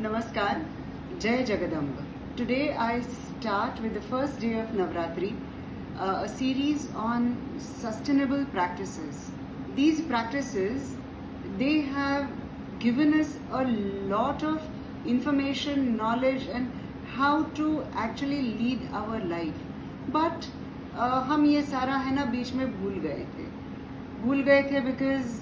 Namaskar, Jai Jagadamba. Today I start with the first day of Navratri, a series on sustainable practices. These practices, they have given us a lot of information, knowledge and how to actually lead our life. But हम ये सारा है ना बीच में भूल गए थे because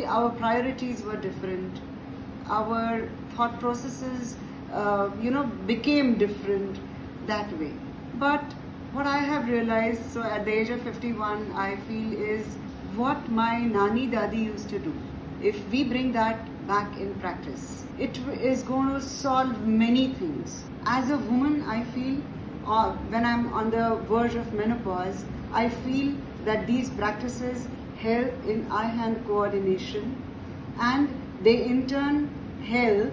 our priorities were different. Our thought processes, became different that way. But what I have realized, so at the age of 51, I feel is what my nani dadi used to do. If we bring that back in practice, it is going to solve many things. As a woman, I feel when I'm on the verge of menopause, I feel that these practices help in eye-hand coordination and they in turn help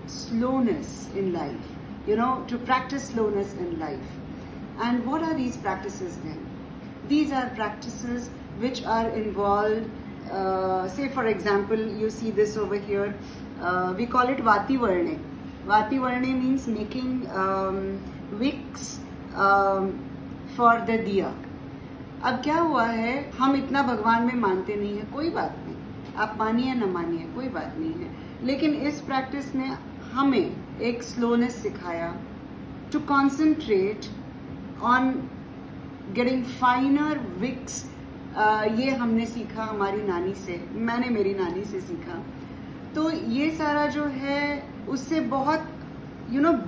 slowness in life, to practice slowness in life. And what are these practices then? These are practices which are involved, say for example, you see this over here, we call it Vati Varne. Vati Varne means making wicks for the diya. अब क्या हुआ है, हम इतना भगवान में मानते नहीं है, कोई बात नहीं, आप मानिए न मानिए कोई बात नहीं है, लेकिन इस प्रैक्टिस ने हमें एक स्लोनेस सिखाया to concentrate on getting finer wicks. ये हमने सीखा हमारी नानी से, मैंने मेरी नानी से सीखा. तो ये सारा जो है उससे बहुत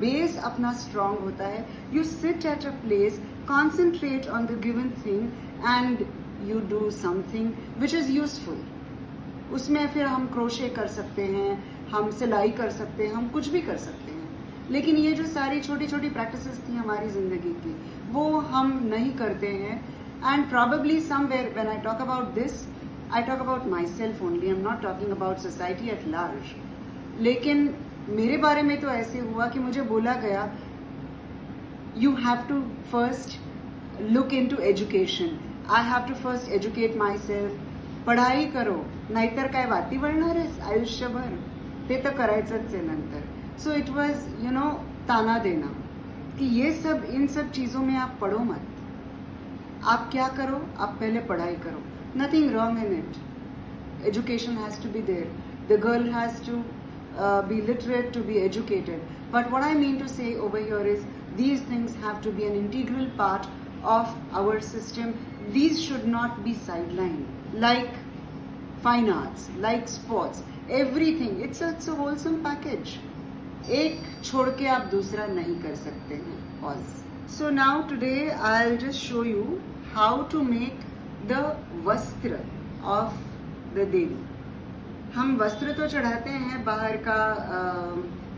बेस अपना स्ट्रांग होता है. You sit at a place, concentrate on the given thing and you do something which is useful. उसमें फिर हम क्रोशे कर सकते हैं, हम सिलाई कर सकते हैं, हम कुछ भी कर सकते हैं. लेकिन ये जो सारी छोटी छोटी प्रैक्टिसेस थी हमारी जिंदगी की, वो हम नहीं करते हैं. And probably somewhere when I talk about this, I talk about myself only. I'm not talking about society at large. लेकिन मेरे बारे में तो ऐसे हुआ कि मुझे बोला गया you have to first look into education. I have to first educate myself. पढ़ाई करो, नाहीतर काय वाती वळणार आहेस आयुष्यभर, ते तर करायचंच आहे नंतर. सो इट वॉज ताना देना कि ये सब इन सब चीजों में आप पढ़ो मत. आप क्या करो, आप पहले पढ़ाई करो. Nothing wrong in it. Education has to be there. The girl has to be literate to be educated. But what I mean to say over here is these things have to be an integral part of our system. These should not be sidelined, like fine arts, like sports, everything. It's a wholesome package. एक छोड़ के आप दूसरा नहीं कर सकते हैं. Pause. So now today I'll just show you how to make the vastra of the Devi. हम वस्त्र तो चढ़ाते हैं, बाहर का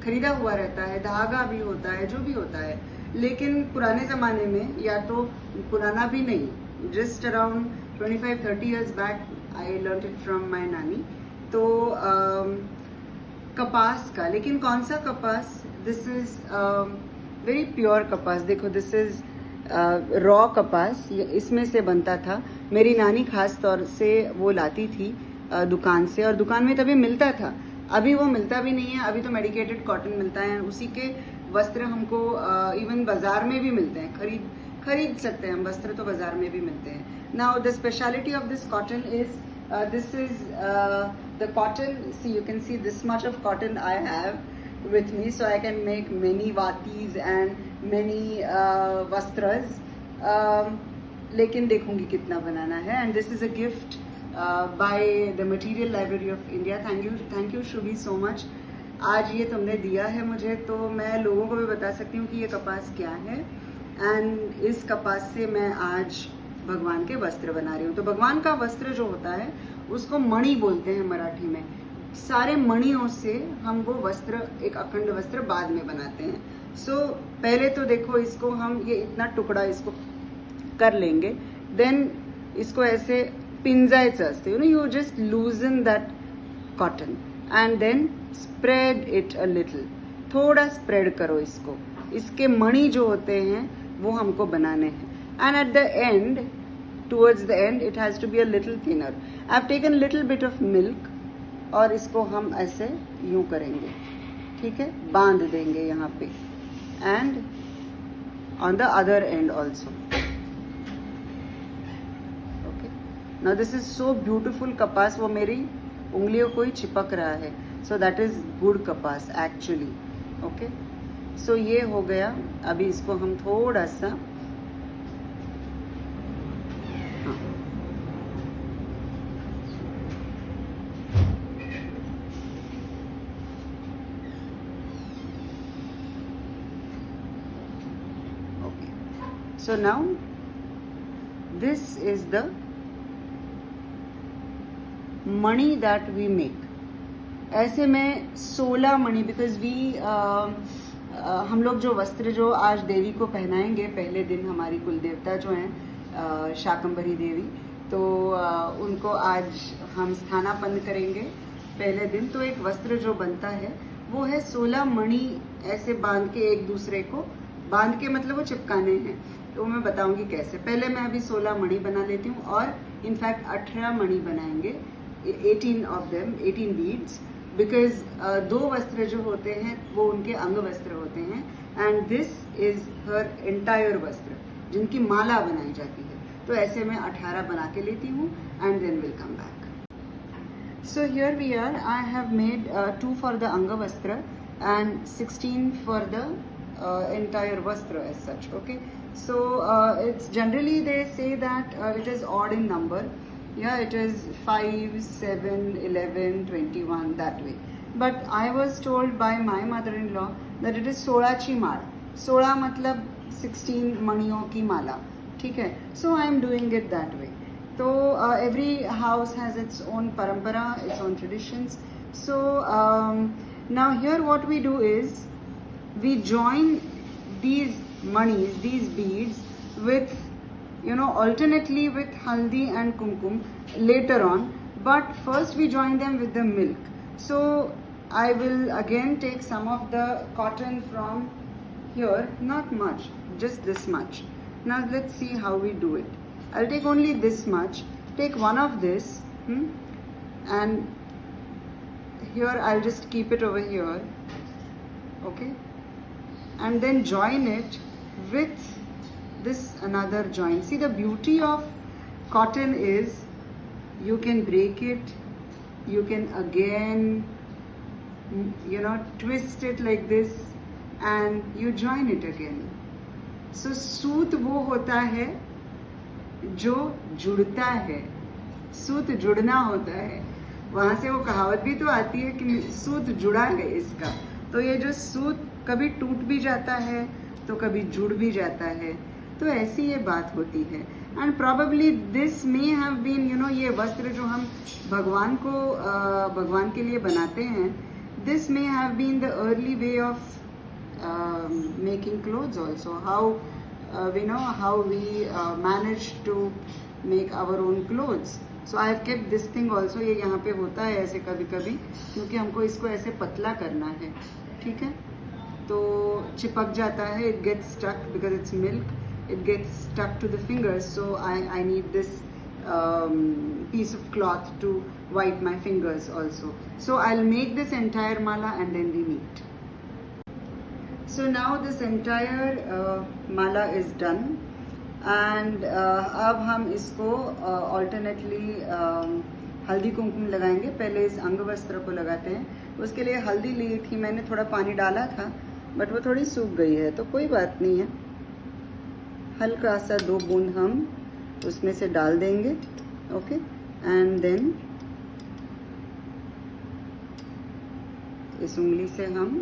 खरीदा हुआ रहता है, धागा भी होता है, जो भी होता है. लेकिन पुराने ज़माने में, या तो पुराना भी नहीं, just around 25-30 years back I learn it from my नानी. तो कपास का, लेकिन कौन सा कपास? दिस इज वेरी प्योर कपास. देखो, दिस इज रॉ कपास, इसमें से बनता था. मेरी नानी खास तौर से वो लाती थी दुकान से, और दुकान में तभी मिलता था. अभी वो मिलता भी नहीं है. अभी तो मेडिकेटेड कॉटन मिलता है. उसी के वस्त्र हमको इवन बाजार में भी मिलते हैं, खरीद सकते हैं हम. वस्त्र तो बाजार में भी मिलते हैं. Now the speciality of this cotton is this is the cotton. See you can see this much of cotton I have with me, so I can make many vatis and many vastras. लेकिन देखूंगी कितना बनाना है. And this is a gift by the Material Library of India. Thank you Shubhi so much. आज ये तुमने दिया है मुझे, तो मैं लोगों को भी बता सकती हूँ कि ये कपास क्या है. एंड इस कपास से मैं आज भगवान के वस्त्र बना रही हूँ. तो भगवान का वस्त्र जो होता है उसको मणि बोलते हैं मराठी में. सारे मणियों से हम वो वस्त्र, एक अखंड वस्त्र बाद में बनाते हैं. सो पहले तो देखो, इसको हम ये इतना टुकड़ा इसको कर लेंगे. देन इसको ऐसे पिंजायचं असतं. You just loosen that cotton and then spread it a little. थोड़ा स्प्रेड करो इसको. इसके मणि जो होते हैं वो हमको बनाने हैं. And at the end, towards the end, it has to be a little thinner. I have taken little bit of milk और इसको हम ऐसे यूं करेंगे. ठीक है, बांध देंगे यहाँ पे, and on the other and also. Okay, now this is so beautiful कपास. वो मेरी उंगलियों को ही चिपक रहा है, सो दैट इज गुड कपास एक्चुअली. ओके, सो ये हो गया. अभी इसको हम थोड़ा सा So now this is the money that we make. ऐसे में 16 मणि, बिकॉज वी हम लोग जो वस्त्र जो आज देवी को पहनाएंगे, पहले दिन हमारी कुल देवता जो हैं शाकंभरी देवी, तो उनको आज हम स्थानापन्न करेंगे पहले दिन. तो एक वस्त्र जो बनता है वो है 16 मणि ऐसे बांध के, एक दूसरे को बांध के, मतलब वो चिपकाने हैं. तो मैं बताऊंगी कैसे. पहले मैं अभी 16 मणि बना लेती हूँ, और इनफैक्ट 18 मणि बनाएंगे, 18 ऑफ देम, 18 बीड्स, बिकॉज 2 वस्त्र जो होते हैं वो उनके अंग वस्त्र होते हैं, and this is her entire वस्त्र जिनकी माला बनाई जाती है. तो ऐसे मैं 18 बना के लेती हूँ, and then will come back. So here we are. I have made 2 for the anga vastra and 16 for the entire vastra as such. Okay, so it's generally they say that it is odd in number. Yeah, it is 5, 7, 11, 21 that way. But I was told by my mother-in-law that it is 16 ची माला. 16 मतलब 16 मणियों की माला. ठीक है. So I am doing it that way. So every house has its own parampara, its own traditions. So now here what we do is we join these manis, these beads with, you know, alternately with haldi and kumkum later on, but first we join them with the milk. So I will again take some of the cotton from here, not much, just this much. Now let's see how we do it. I'll take only this much. Take one of this, and here I'll just keep it over here. Okay, and then join it with this another join. See, the beauty of cotton is you can break it, you can again, you know, twist it like this, and you join it again. So सूत वो होता है जो जुड़ता है. सूत जुड़ना होता है. वहां से वो कहावत भी तो आती है कि सूत जुड़ा है इसका. तो ये जो सूत कभी टूट भी जाता है तो कभी जुड़ भी जाता है. तो ऐसी ये बात होती है. And probably this may have been, you know, ये वस्त्र जो हम भगवान को भगवान के लिए बनाते हैं, this may have been the early way of making clothes also. How we know how we manage to make our own clothes. So I have kept this thing also. ये यहाँ पे होता है ऐसे कभी कभी, क्योंकि हमको इसको ऐसे पतला करना है. ठीक है, तो चिपक जाता है. It gets stuck because it's milk. It gets stuck to the fingers. So I need this piece of cloth to wipe my fingers also. So I'll make this entire mala and then we meet. So now this entire mala is done, and अब हम इसको alternately Haldi Kumkum लगाएंगे. पहले इस अंग वस्त्र को लगाते हैं. उसके लिए हल्दी ली थी मैंने, थोड़ा पानी डाला था, बट वो थोड़ी सूख गई है, तो कोई बात नहीं है. हल्का सा 2 बूंद हम उसमें से डाल देंगे. ओके, एंड देन इस उंगली से हम,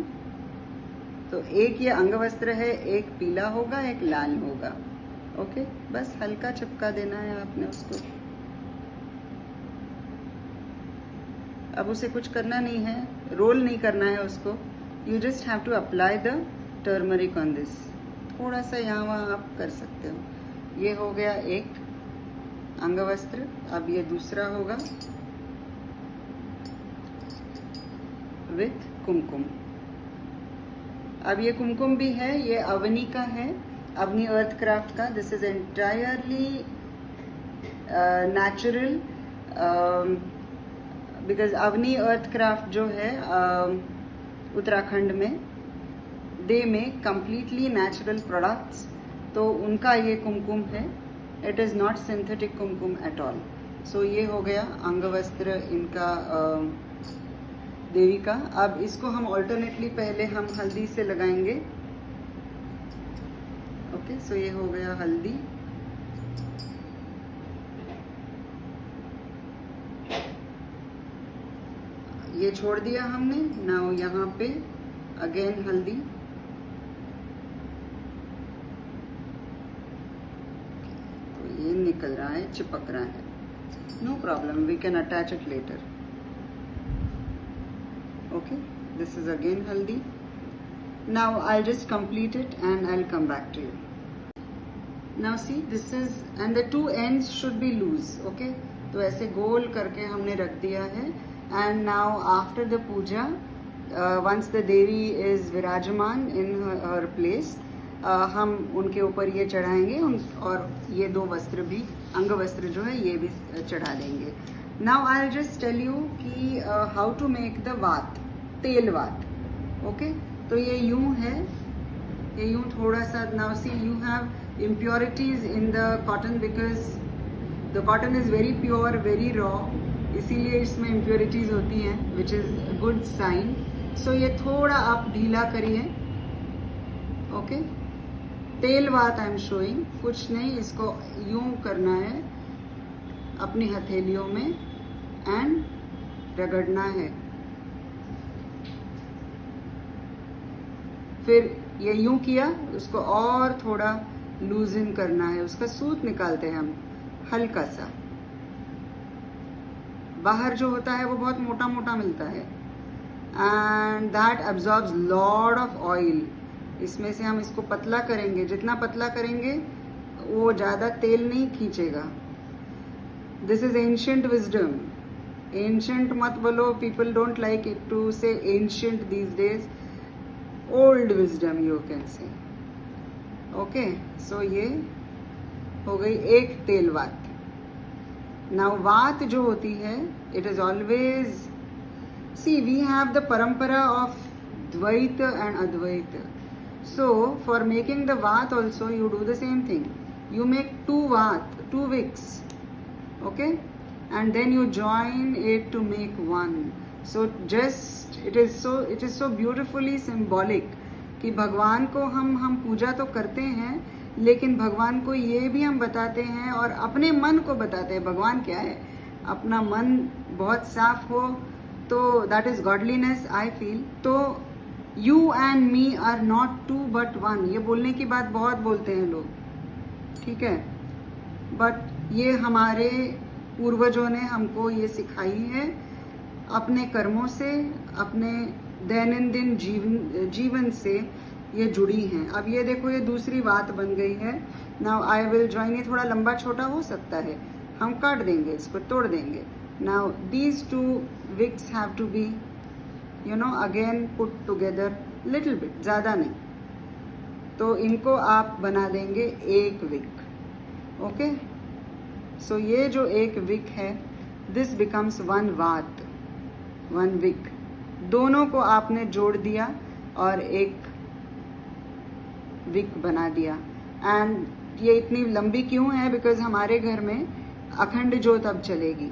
तो एक ये अंग वस्त्र है, एक पीला होगा, एक लाल होगा. ओके, बस हल्का चिपका देना है आपने उसको. अब उसे कुछ करना नहीं है, रोल नहीं करना है उसको. You just have to apply the turmeric on this. थोड़ा सा यहाँ वहाँ आप कर सकते हो. ये हो गया एक अंग वस्त्र. अब ये दूसरा होगा विथ कुमकुम. अब ये कुमकुम भी है, ये अवनी का है, अवनी अर्थ क्राफ्ट का. This is entirely natural, because Avani Earth Craft जो है उत्तराखंड में they make completely natural products, तो उनका ये कुमकुम है. It is not synthetic kumkum at all. So ये हो गया अंगवस्त्र इनका देवी का. अब इसको हम ऑल्टरनेटली पहले हम हल्दी से लगाएंगे. ओके, सो ये हो गया हल्दी. ये छोड़ दिया हमने. नाउ यहाँ पे अगेन हल्दी. तो ये निकल रहा है, चिपक रहा है. No problem, we can attach it later. Okay, this is again haldi. Now I just complete it and I will come back to you. Now see this is, and the two ends should be loose. Okay, तो ऐसे गोल करके हमने रख दिया है. And now after the puja, once the Devi is विराजमान in her place, हम उनके ऊपर ये चढ़ाएंगे और ये दो वस्त्र भी, अंग वस्त्र जो है ये भी चढ़ा देंगे. Now I'll just tell you कि how to make the वात, तेल वात. Okay, तो ये यूं है, ये यूं थोड़ा सा. Now see, you have impurities in the cotton because the cotton is very pure, very raw. इसीलिए इसमें इम्प्योरिटीज होती हैं, विच इज़ गुड साइन. सो ये थोड़ा आप ढीला करिए. ओके, तेल वात आई एम शोइंग. कुछ नहीं, इसको यूं करना है अपनी हथेलियों में एंड रगड़ना है. फिर ये यूं किया, उसको और थोड़ा लूजन करना है. उसका सूत निकालते हैं हम हल्का सा. बाहर जो होता है वो बहुत मोटा मोटा मिलता है and that absorbs lot of oil. इसमें से हम इसको पतला करेंगे. जितना पतला करेंगे वो ज़्यादा तेल नहीं खींचेगा. This is ancient wisdom. Ancient मत बोलो, people don't like it to say ancient these days. Old wisdom you can say. Okay, so ये हो गई एक तेल वात. नाउ वात जो होती है, it is always, see we have the parampara of Dvaita and Advaita. So for making the vaat also you do the same thing. You make two vaat, two wicks. Okay, and then you join it to make one. So just it is so beautifully symbolic कि भगवान को हम पूजा तो करते हैं, लेकिन भगवान को ये भी हम बताते हैं और अपने मन को बताते हैं. भगवान क्या है, अपना मन बहुत साफ हो तो that is godliness I feel. तो you and me are not two but one. ये बोलने की बात बहुत बोलते हैं लोग, ठीक है, बट ये हमारे पूर्वजों ने हमको ये सिखाई है अपने कर्मों से, अपने दैनंदिन जीवन से ये जुड़ी हैं. अब ये देखो, ये दूसरी बात बन गई है. Now I will join. ये थोड़ा लंबा छोटा हो सकता है, हम काट देंगे, इसको तोड़ देंगे. Now these two wicks have to be again put together little bit, ज़्यादा नहीं. तो इनको आप बना देंगे एक विक. ओके, सो ये जो एक विक है, दिस बिकम्स वन वात, वन विक. दोनों को आपने जोड़ दिया और एक विक बना दिया. एंड ये इतनी लंबी क्यों है, बिकॉज हमारे घर में अखंड ज्योत अब चलेगी.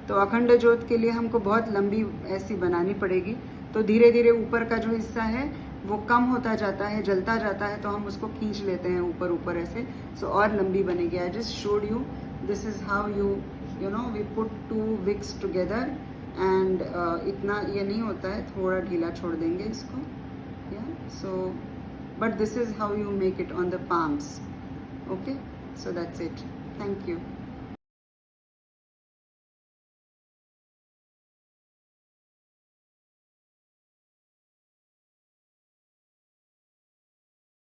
तो अखंड ज्योत के लिए हमको बहुत लंबी ऐसी बनानी पड़ेगी. तो धीरे धीरे ऊपर का जो हिस्सा है वो कम होता जाता है, जलता जाता है, तो हम उसको खींच लेते हैं ऊपर ऊपर ऐसे. सो और लंबी बनेगी. I just showed you, this is how you know we put two wicks together. And इतना ये नहीं होता है, थोड़ा ढीला छोड़ देंगे इसको. या सो but this is how you make it on the palms. Okay, so that's it. Thank you.